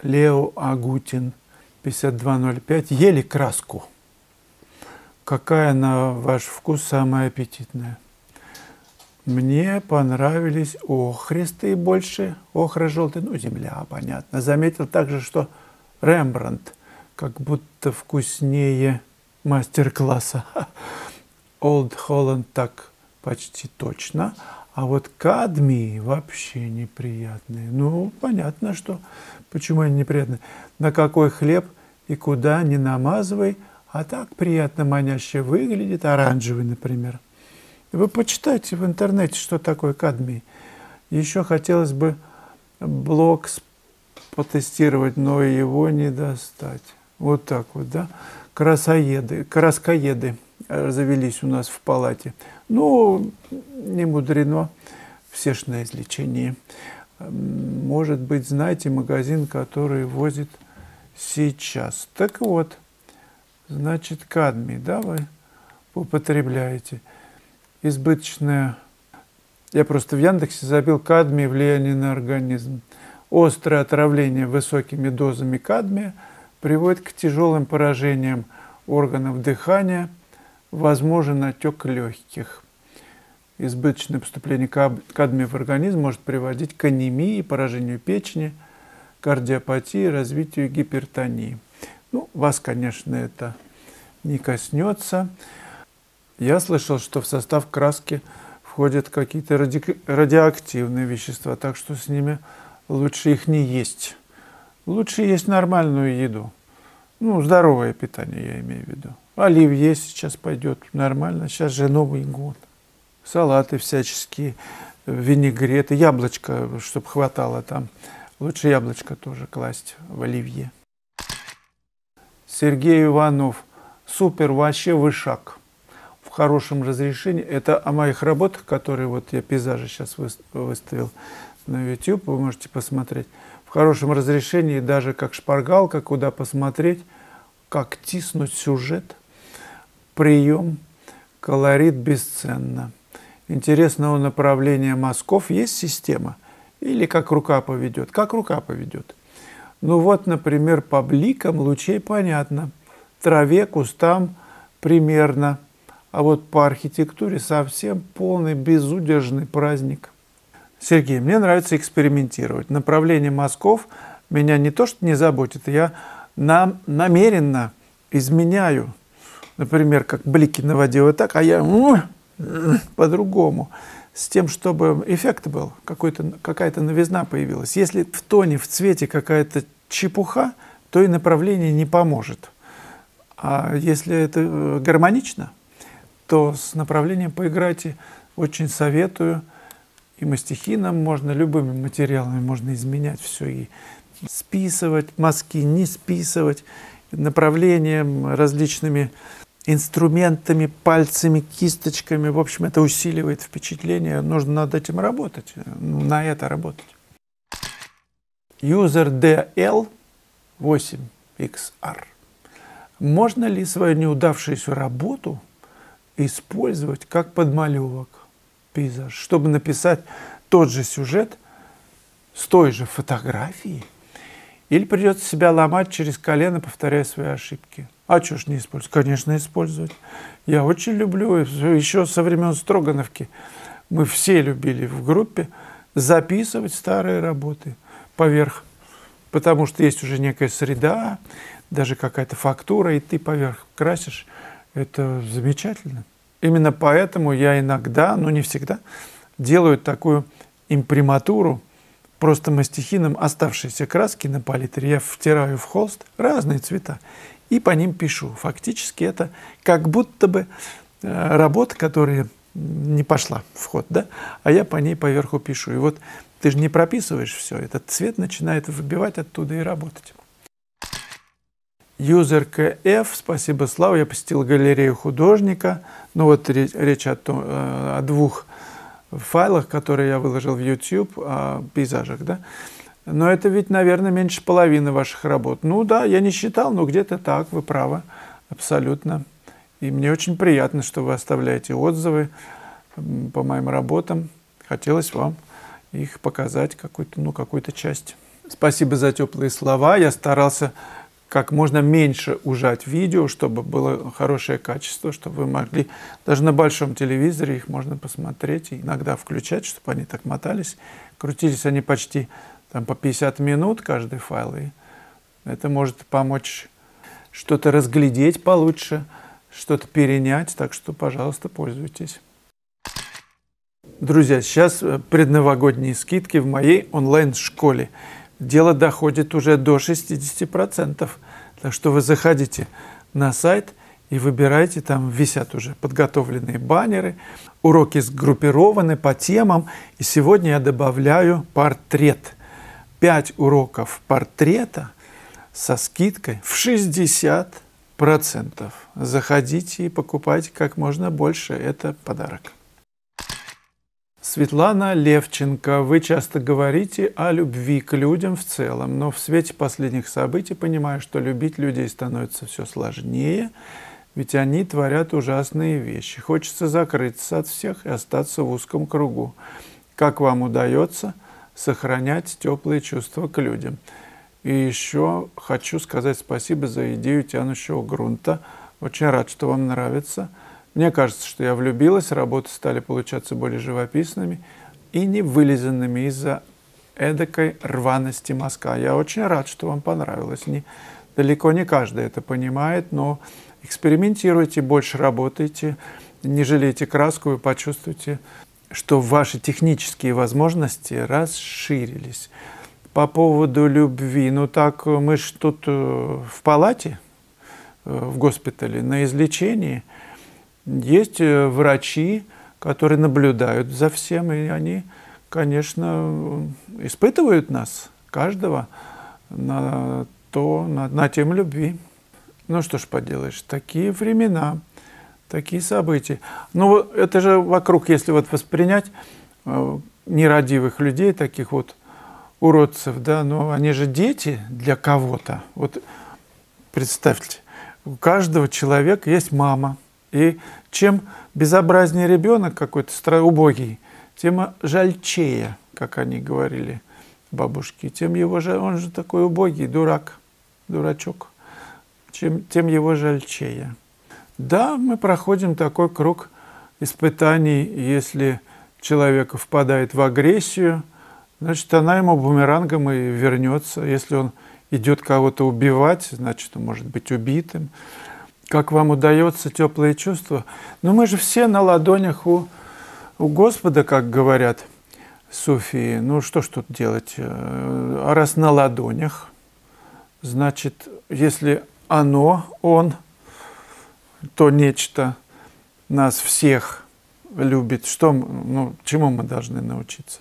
Лео Агутин, 5205. Ели краску. Какая на ваш вкус самая аппетитная? Мне понравились охристые больше. Охра желтый, ну, земля, понятно. Заметил также, что Рембрандт как будто вкуснее мастер-класса. Олд Холланд так почти точно. А вот кадмий вообще неприятные. Ну, понятно, что почему они неприятные. На какой хлеб и куда не намазывай, а так приятно маняще выглядит. Оранжевый, например. Вы почитайте в интернете, что такое кадмий. Еще хотелось бы блок потестировать, но его не достать. Вот так вот, да? Краскоеды завелись у нас в палате. Ну, не мудрено, все ж на излечении. Может быть, знаете магазин, который возит сейчас. Так вот, значит, кадмий, да, вы употребляете. Избыточное, я просто в Яндексе забил кадмий, влияние на организм. Острое отравление высокими дозами кадмия приводит к тяжелым поражениям органов дыхания, возможен отек легких. Избыточное поступление кадмия в организм может приводить к анемии, поражению печени, кардиопатии, развитию гипертонии. Ну, вас, конечно, это не коснется. Я слышал, что в состав краски входят какие-то радиоактивные вещества, так что с ними лучше их не есть. Лучше есть нормальную еду. Ну, здоровое питание, я имею в виду. Оливье сейчас пойдет нормально, сейчас же Новый год. Салаты всяческие, винегреты, яблочко, чтобы хватало там. Лучше яблочко тоже класть в оливье. Сергей Иванов. Супер, вообще вышаг. В хорошем разрешении. Это о моих работах, которые вот я пейзажи сейчас выставил на YouTube, вы можете посмотреть. В хорошем разрешении, даже как шпаргалка, куда посмотреть, как тиснуть сюжет, прием, колорит бесценно. Интересного направления мазков есть система? Или как рука поведет? Как рука поведет? Ну вот, например, по бликам лучей понятно. Траве, кустам примерно. А вот по архитектуре совсем полный безудержный праздник. Сергей, мне нравится экспериментировать. Направление мазков меня не то что не заботит, я намеренно изменяю. Например, как блики на воде вот так, а я по-другому. С тем, чтобы эффект был, какая-то новизна появилась. Если в тоне, в цвете какая-то чепуха, то и направление не поможет. А если это гармонично, то с направлением поиграйте. Очень советую. И мастихином можно, любыми материалами можно изменять все. И списывать мазки, не списывать, направлением, различными инструментами, пальцами, кисточками. В общем, это усиливает впечатление. Нужно над этим работать, на это работать. User DL8XR. Можно ли свою неудавшуюся работу использовать как подмалевок, пейзаж, чтобы написать тот же сюжет с той же фотографией? Или придется себя ломать через колено, повторяя свои ошибки? А что ж не использовать? Конечно, использовать. Я очень люблю, еще со времен Строгановки мы все любили в группе записывать старые работы поверх, потому что есть уже некая среда, даже какая-то фактура, и ты поверх красишь. Это замечательно. Именно поэтому я иногда, но не всегда, делаю такую имприматуру, просто мастихином оставшиеся краски на палитре я втираю в холст разные цвета и по ним пишу. Фактически это как будто бы работа, которая не пошла в ход, да? А я по ней поверху пишу. И вот ты же не прописываешь все, этот цвет начинает выбивать оттуда и работать. Юзер КФ, спасибо, Слава, я посетил галерею художника. Ну вот речь о двух файлах, которые я выложил в YouTube, о пейзажах, да. Но это ведь, наверное, меньше половины ваших работ. Ну да, я не считал, но где-то так, вы правы, абсолютно. И мне очень приятно, что вы оставляете отзывы по моим работам. Хотелось вам их показать, какую-то часть. Спасибо за теплые слова. Я старался как можно меньше ужать видео, чтобы было хорошее качество, чтобы вы могли, даже на большом телевизоре их можно посмотреть, и иногда включать, чтобы они так мотались. Крутились они почти там, по 50 минут каждый файл, и это может помочь что-то разглядеть получше, что-то перенять, так что, пожалуйста, пользуйтесь. Друзья, сейчас предновогодние скидки в моей онлайн-школе. Дело доходит уже до 60%. Так что вы заходите на сайт и выбирайте, там висят уже подготовленные баннеры. Уроки сгруппированы по темам. И сегодня я добавляю портрет. 5 уроков портрета со скидкой в 60%. Заходите и покупайте как можно больше. Это подарок. Светлана Левченко, вы часто говорите о любви к людям в целом, но в свете последних событий понимаю, что любить людей становится все сложнее, ведь они творят ужасные вещи. Хочется закрыться от всех и остаться в узком кругу. Как вам удается сохранять теплые чувства к людям? И еще хочу сказать спасибо за идею тянущего грунта. Очень рад, что вам нравится. Мне кажется, что я влюбилась, работы стали получаться более живописными и не вылизанными из-за эдакой рваности мазка. Я очень рад, что вам понравилось. Далеко не каждый это понимает, но экспериментируйте, больше работайте, не жалейте краску и почувствуйте, что ваши технические возможности расширились. По поводу любви, ну так мы ж тут в палате, в госпитале, на излечении. Есть врачи, которые наблюдают за всем, и они, конечно, испытывают нас, каждого, на тему любви. Ну что ж поделаешь, такие времена, такие события. Ну это же вокруг, если вот воспринять нерадивых людей, таких вот уродцев, да, но они же дети для кого-то. Вот представьте, у каждого человека есть мама. И чем безобразнее ребенок какой-то убогий, тем жальчее, как они говорили бабушки, тем его же, он же такой убогий, дурачок, тем его жальчее. Да, мы проходим такой круг испытаний, если человек впадает в агрессию, значит, она ему бумерангом и вернется. Если он идет кого-то убивать, значит, он может быть убитым. Как вам удается теплые чувства? Ну, мы же все на ладонях у Господа, как говорят суфии. Ну, что ж тут делать? А раз на ладонях, значит, если он, то нечто нас всех любит. Чему мы должны научиться?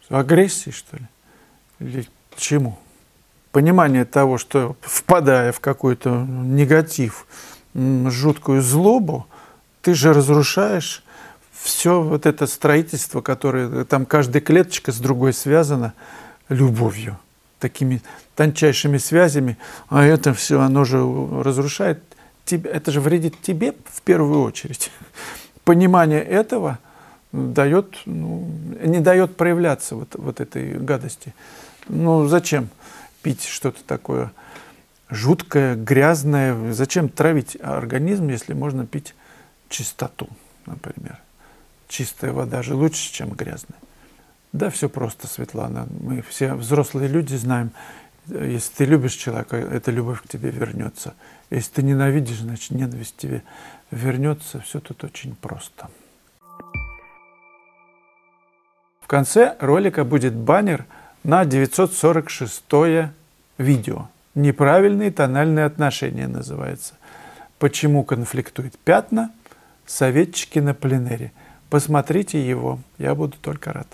Агрессии, что ли? Или чему? Понимание того, что, впадая в какой-то негатив, жуткую злобу, ты же разрушаешь все вот это строительство, которое там каждая клеточка с другой связана любовью, такими тончайшими связями, а это все, оно же разрушает тебя, это же вредит тебе в первую очередь. Понимание этого не дает проявляться вот этой гадости. Ну зачем пить что-то такое жуткое, грязное? Зачем травить организм, если можно пить чистоту, например? Чистая вода же лучше, чем грязная. Да, все просто, Светлана. Мы все взрослые люди знаем, если ты любишь человека, эта любовь к тебе вернется. Если ты ненавидишь, значит, ненависть к тебе вернется. Все тут очень просто. В конце ролика будет баннер на 946-е видео. «Неправильные тональные отношения» называется. Почему конфликтуют пятна? Советчики на пленэре. Посмотрите его, я буду только рад.